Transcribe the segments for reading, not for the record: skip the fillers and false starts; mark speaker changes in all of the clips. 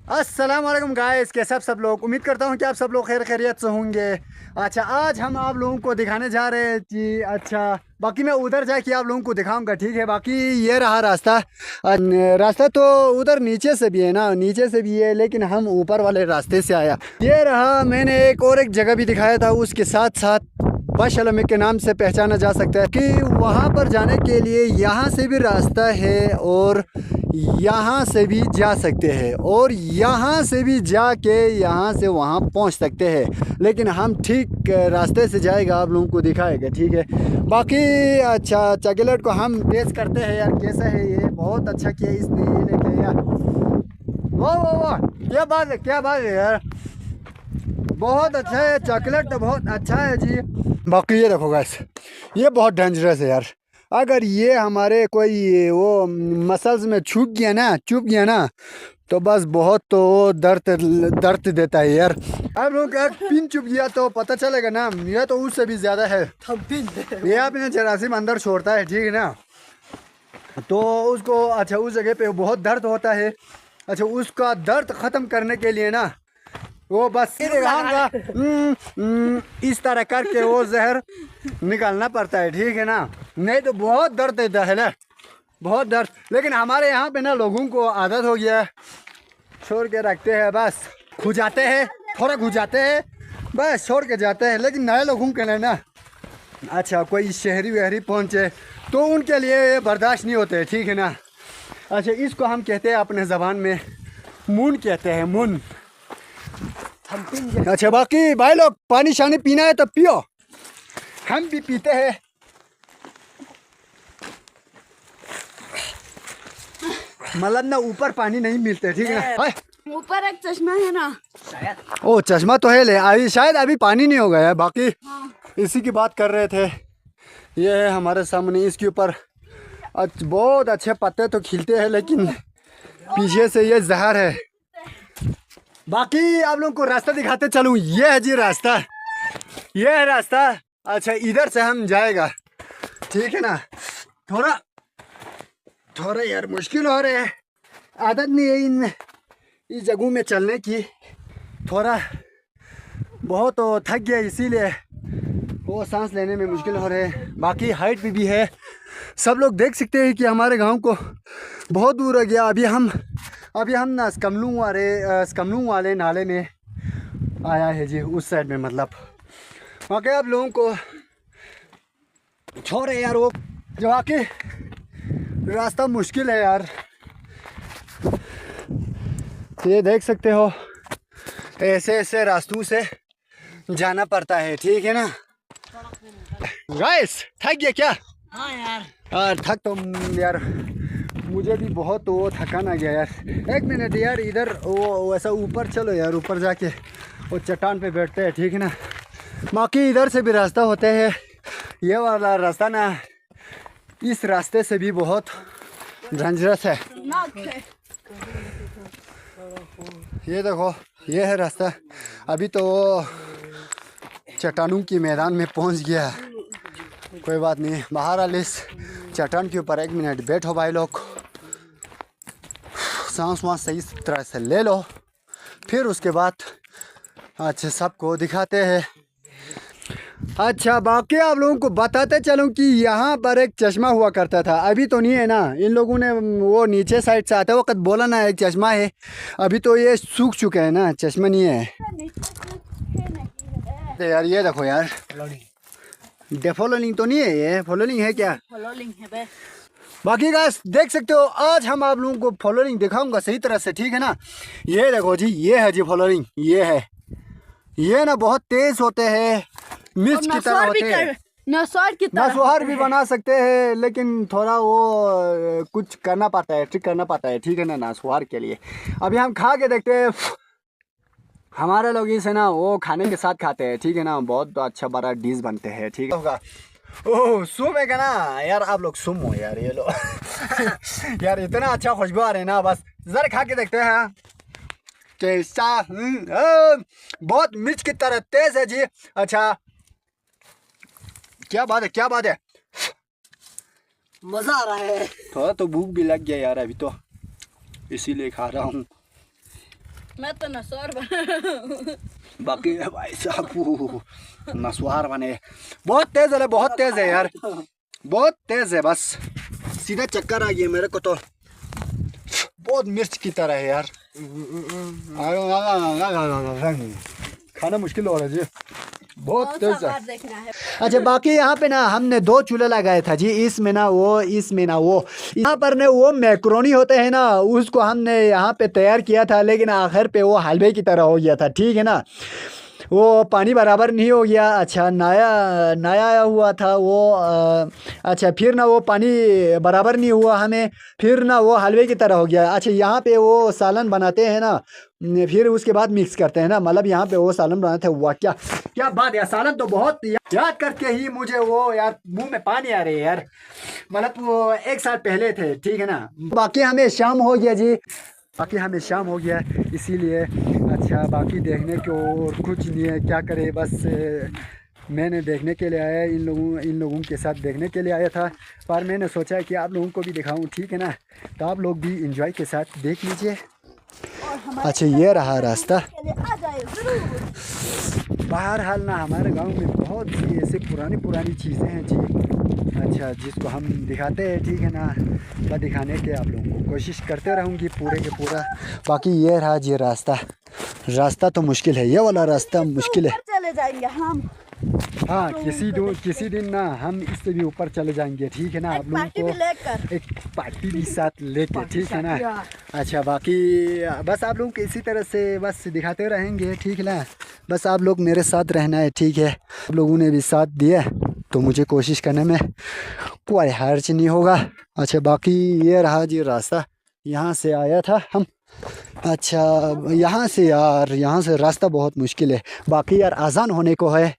Speaker 1: अस्सलाम वालेकुम गाइस, कैसे आप सब लोग। उम्मीद करता हूँ कि आप सब लोग खैर खैरियत से होंगे। अच्छा, आज हम आप लोगों को दिखाने जा रहे हैं कि अच्छा बाकी मैं उधर जाके आप लोगों को दिखाऊंगा, ठीक है। बाकी ये रहा रास्ता। रास्ता तो उधर नीचे से भी है ना, नीचे से भी है, लेकिन हम ऊपर वाले रास्ते से आया। ये रहा, मैंने और एक जगह भी दिखाया था, उसके साथ साथ बश अलमिक के नाम से पहचाना जा सकता है कि वहाँ पर जाने के लिए यहाँ से भी रास्ता है और यहाँ से भी जा सकते हैं और यहाँ से भी जाके यहाँ से वहाँ पहुँच सकते हैं। लेकिन हम ठीक रास्ते से जाएगा, आप लोगों को दिखाएगा, ठीक है। बाकी अच्छा चॉकलेट को हम टेस्ट करते हैं यार, कैसा है ये। बहुत अच्छा किया इसने ये लेके यार। वाह, क्या बात है, क्या बात है यार, बहुत अच्छा है चॉकलेट तो बहुत अच्छा है जी। बाकी ये देखो गाइस, ये बहुत डेंजरस है यार। अगर ये हमारे कोई वो मसल्स में चुप गया ना तो बस बहुत तो दर्द देता है यार। आप लोग का पिन चुप गया तो पता चलेगा ना, ये तो उससे भी ज्यादा है। ये अपने जरासीम अंदर छोड़ता है, ठीक है ना। तो उसको अच्छा उस जगह पे बहुत दर्द होता है। अच्छा, उसका दर्द ख़त्म करने के लिए ना वो बस इस तरह करके वो जहर निकालना पड़ता है, ठीक है ना। नहीं तो बहुत दर्द देता है ना, बहुत दर्द। लेकिन हमारे यहाँ पे ना लोगों को आदत हो गया है, छोड़ के रखते हैं, बस खुजाते हैं, थोड़ा खुजाते हैं, बस छोड़ के जाते हैं। लेकिन नए लोगों के लिए ना अच्छा कोई शहरी वहरी पहुँचे तो उनके लिए ये बर्दाश्त नहीं होते, ठीक है ना। अच्छा, इसको हम कहते हैं अपने ज़बान में मून कहते हैं, मून। अच्छा, बाकी भाई लोग पानी शानी पीना है तो पियो, हम भी पीते हैं। मतलब ना ऊपर पानी नहीं मिलते, ठीक है ना।
Speaker 2: ऊपर एक चश्मा है ना शायद।
Speaker 1: ओ चश्मा तो है, ले अभी शायद अभी पानी नहीं हो गया है। बाकी इसी की बात कर रहे थे। ये है हमारे सामने, इसके ऊपर बहुत अच्छे पत्ते तो खिलते हैं, लेकिन पीछे से ये जहर है। बाकी आप लोगों को रास्ता दिखाते चलूँ, ये है जी रास्ता, ये है रास्ता। अच्छा, इधर से हम जाएगा, ठीक है ना। थोड़ा थोड़ा यार मुश्किल हो रहा है, आदत नहीं है इस जगहों में चलने की। थोड़ा बहुत तो थक गया, इसीलिए वो सांस लेने में मुश्किल हो रहे हैं। बाकी हाइट भी है, सब लोग देख सकते हैं कि हमारे गांव को बहुत दूर हो गया। अभी हम ना स्कमलू वाले नाले में आया है जी, उस साइड में मतलब। बाकी आप लोगों को छोड़े यार, वो जो आके रास्ता मुश्किल है यार, ये देख सकते हो, ऐसे ऐसे रास्तों से जाना पड़ता है, ठीक है ना। गाइस थक गया क्या?
Speaker 2: हाँ यार
Speaker 1: थक तो यार मुझे भी बहुत वो थकान आ गया यार। एक मिनट यार, इधर वो वैसा ऊपर चलो यार, ऊपर जाके वो चट्टान पे बैठते हैं, ठीक है ना। बाकी इधर से भी रास्ता होते हैं, ये वाला रास्ता ना इस रास्ते से भी बहुत डेंजरस है। ये देखो, ये है रास्ता। अभी तो वो चट्टानों की मैदान में पहुंच गया। कोई बात नहीं, बाहर वाले इस चट्टान के ऊपर एक मिनट बैठो भाई लोग, सांस वाँस सही तरह से ले लो, फिर उसके बाद अच्छा सबको दिखाते हैं। अच्छा, बाकी आप लोगों को बताते चलूं कि यहाँ पर एक चश्मा हुआ करता था, अभी तो नहीं है ना। इन लोगों ने वो नीचे साइड से आते वक्त बोला ना एक चश्मा है, अभी तो ये सूख चुका है ना, चश्मा नहीं है यार। ये देखो यार, डेफोलिंग तो नहीं है, ये फॉलोइंग है क्या?
Speaker 2: फॉलोइंग है बे।
Speaker 1: बाकी गाइस देख सकते हो, आज हम आप लोगों को फॉलोइंग दिखाऊंगा सही तरह से, ठीक है ना। ये देखो जी, ये है जी फॉलोइंग, ये है, ये ना बहुत तेज होते हैं, मिर्च की तरह होते हैं। नसवार भी बना सकते हैं, लेकिन थोड़ा वो कुछ करना पड़ता है, ट्रिक करना पड़ता है, ठीक है ना, नसवार के लिए। अभी हम खा के देखते हैं, हमारे लोग इसे ना वो खाने के साथ खाते हैं, ठीक है ना। बहुत अच्छा बड़ा डिश बनते हैं, ठीक है। ओह सुम है क्या ना यार, आप लोग सुम हो यार, ये लो यार इतना अच्छा खुशबू आ रही है ना, बस जरा खा के देखते हैं कैसा। बहुत मिर्च की तरह तेज है जी। अच्छा, क्या बात है, क्या बात है,
Speaker 2: मजा आ रहा है।
Speaker 1: थोड़ा तो भूख भी लग गया यार अभी तो, इसीलिए खा रहा हूँ।
Speaker 2: मैं तो नसौर बना।
Speaker 1: बाकी भाई साहब वो नसवार बने। बहुत तेज है, बहुत तेज है यार, बहुत तेज है। बस सीधा चक्कर आ गया मेरे को तो, बहुत मिर्च की तरह है यार। खाना मुश्किल हो रहा है जी, बहुत तेज है।
Speaker 2: देखना है।
Speaker 1: अच्छा बाकी यहाँ पे ना हमने 2 चूल्हे लगाए था जी, इसमें ना वो, इसमें ना वो। यहाँ पर ने वो मैक्रोनी होते हैं ना, उसको हमने यहाँ पे तैयार किया था, लेकिन आखिर पे वो हलवे की तरह हो गया था, ठीक है ना। वो पानी बराबर नहीं हो गया। अच्छा नया नया आया हुआ था वो, अच्छा फिर ना वो पानी बराबर नहीं हुआ हमें, फिर ना वो हलवे की तरह हो गया। अच्छा यहाँ पे वो सालन बनाते हैं ना, फिर उसके बाद मिक्स करते हैं ना, मतलब यहाँ पे वो सालन बनाते हैं। वाह क्या क्या बात है, सालन तो बहुत याद करके ही मुझे वो यार मुंह में पानी आ रही है यार, मतलब वो 1 साल पहले थे, ठीक है ना। बाकी हमें शाम हो गया जी, बाकी हमें शाम हो गया इसीलिए। अच्छा बाकी देखने को और कुछ नहीं है, क्या करे, बस मैंने देखने के लिए आया, इन लोगों के साथ देखने के लिए आया था, पर मैंने सोचा कि आप लोगों को भी दिखाऊं, ठीक है ना, तो आप लोग भी एंजॉय के साथ देख लीजिए। अच्छा ये रहा रास्ता। बहरहाल ना हमारे गांव में बहुत सी ऐसे पुरानी चीज़ें हैं जी, अच्छा जिसको हम दिखाते हैं, ठीक है ना, मैं दिखाने के आप लोगों को कोशिश करते रहूँगी पूरे के पूरा। बाकी ये रहा जी रास्ता तो मुश्किल है, ये वाला रास्ता मुश्किल है।
Speaker 2: चले जाएंगे हम।
Speaker 1: हाँ किसी दिन ना हम इससे भी ऊपर चले जाएंगे, ठीक है ना, आप लोगों को एक पार्टी भी साथ लेके, ठीक है ना। अच्छा बाकी बस आप लोगों को इसी तरह से बस दिखाते रहेंगे, ठीक है ना, बस आप लोग मेरे साथ रहना है, ठीक है। आप लोगों ने भी साथ दिया तो मुझे कोशिश करने में कोई हर्ज नहीं होगा। अच्छा बाकी ये रहा जी रास्ता, यहाँ से आया था हम। अच्छा यहाँ से रास्ता बहुत मुश्किल है। बाकी यार आज़ान होने को है,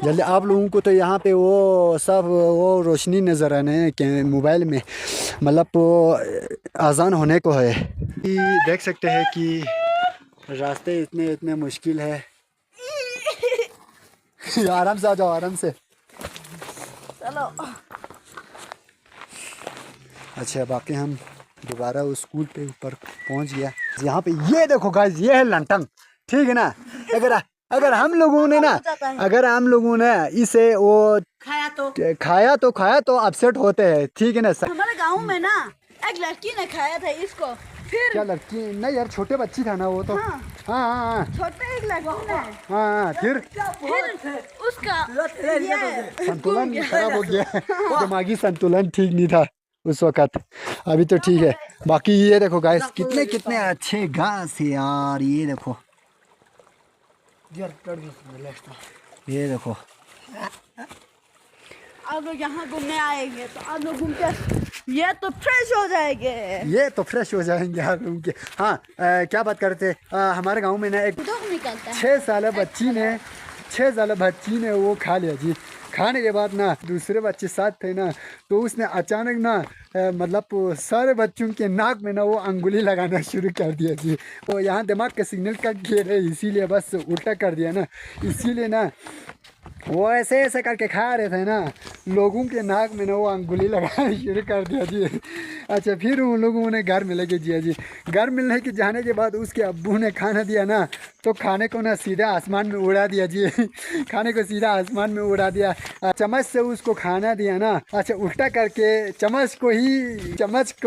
Speaker 1: जल्दी आप लोगों को तो यहाँ पे वो सब वो रोशनी नज़र आने के मोबाइल में, मतलब वो आज़ान होने को है। देख सकते हैं कि रास्ते इतने मुश्किल है। आराम से आ जाओ, आराम से
Speaker 2: चलो।
Speaker 1: अच्छा बाकी हम दोबारा उस स्कूल पे ऊपर पहुंच गया। यहाँ पे ये देखो गाइस, ये है लंटन, ठीक है ना। अगर हम लोगों ने इसे वो खाया तो अपसेट होते हैं, ठीक है ना।
Speaker 2: हमारे गांव में ना एक लड़की ने खाया था इसको, फिर
Speaker 1: क्या लड़की नहीं यार, छोटे बच्ची था ना वो तो। हाँ
Speaker 2: छोटे एक लड़की ने,
Speaker 1: हाँ फिर
Speaker 2: उसका
Speaker 1: संतुलन खराब हो गया, दिमागी संतुलन ठीक नहीं था उस वक्त। अभी तो ठीक है। बाकी ये देखो गाइस, कितने अच्छे घास है यार, ये देखो, ये देखो।
Speaker 2: आप लोग यहाँ घूमने आएंगे तो आप लोग घूम के ये तो फ्रेश हो जाएंगे आप लोगों के। हाँ क्या बात करते, हमारे गांव में ना एक 6 साल बच्ची ने वो खा लिया जी। खाने के बाद ना दूसरे बच्चे साथ थे ना, तो उसने अचानक ना मतलब सारे बच्चों के नाक में ना वो अंगुली लगाना शुरू कर दिया जी। वो यहाँ दिमाग का सिग्नल कट गया है, इसीलिए बस उल्टा कर दिया ना, इसीलिए ना वो ऐसे करके खा रहे थे ना, लोगों के नाक में ना वो अंगुली लगाना शुरू कर दिया जी। अच्छा फिर उन लोगों ने घर में लेके दिया जी। घर में लेके जाने के बाद उसके अब्बू ने खाना दिया ना, तो खाने को ना सीधा आसमान में उड़ा दिया जी। खाने को सीधा आसमान में उड़ा दिया। चम्मच से उसको खाना दिया ना, अच्छा उल्टा करके चम्मच को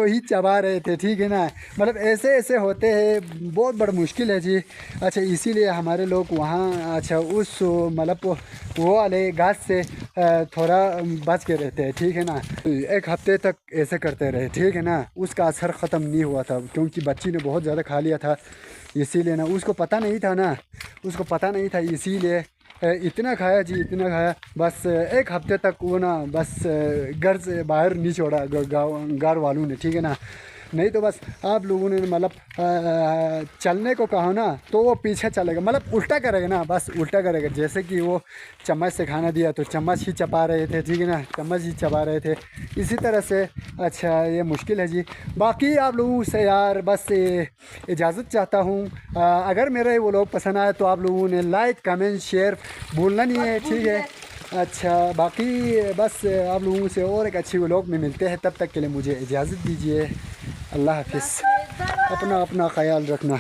Speaker 2: ही चबा रहे थे, ठीक है ना। मतलब ऐसे होते हैं, बहुत बड़ा मुश्किल है जी। अच्छा इसीलिए हमारे लोग वहाँ अच्छा उस मतलब वो वाले घास से थोड़ा बच के रहते हैं, ठीक है ना। 1 हफ्ते तक ऐसे करते रहे, ठीक है ना। उसका असर ख़त्म नहीं हुआ था, क्योंकि बच्ची ने बहुत ज़्यादा खा लिया था, इसीलिए ना उसको पता नहीं था इसीलिए इतना खाया जी, इतना खाया। बस 1 हफ्ते तक वो ना बस घर से बाहर नहीं छोड़ा गाँव वालों ने, ठीक है ना। नहीं तो बस आप लोगों ने मतलब चलने को कहा ना, तो वो पीछे चलेगा, मतलब उल्टा करेगा ना, बस उल्टा करेगा। जैसे कि वो चम्मच से खाना दिया तो चम्मच ही चबा रहे थे, ठीक है ना, चम्मच ही चबा रहे थे, इसी तरह से। अच्छा ये मुश्किल है जी। बाकी आप लोगों से यार बस इजाज़त चाहता हूँ। अगर मेरे वो लोग पसंद आए तो आप लोगों ने लाइक कमेंट शेयर भूलना नहीं है, ठीक है। अच्छा बाकी बस आप लोगों से और एक अच्छी व्लॉग में मिलते हैं, तब तक के लिए मुझे इजाज़त दीजिए। अल्लाह हाफिज़। अपना अपना ख्याल रखना।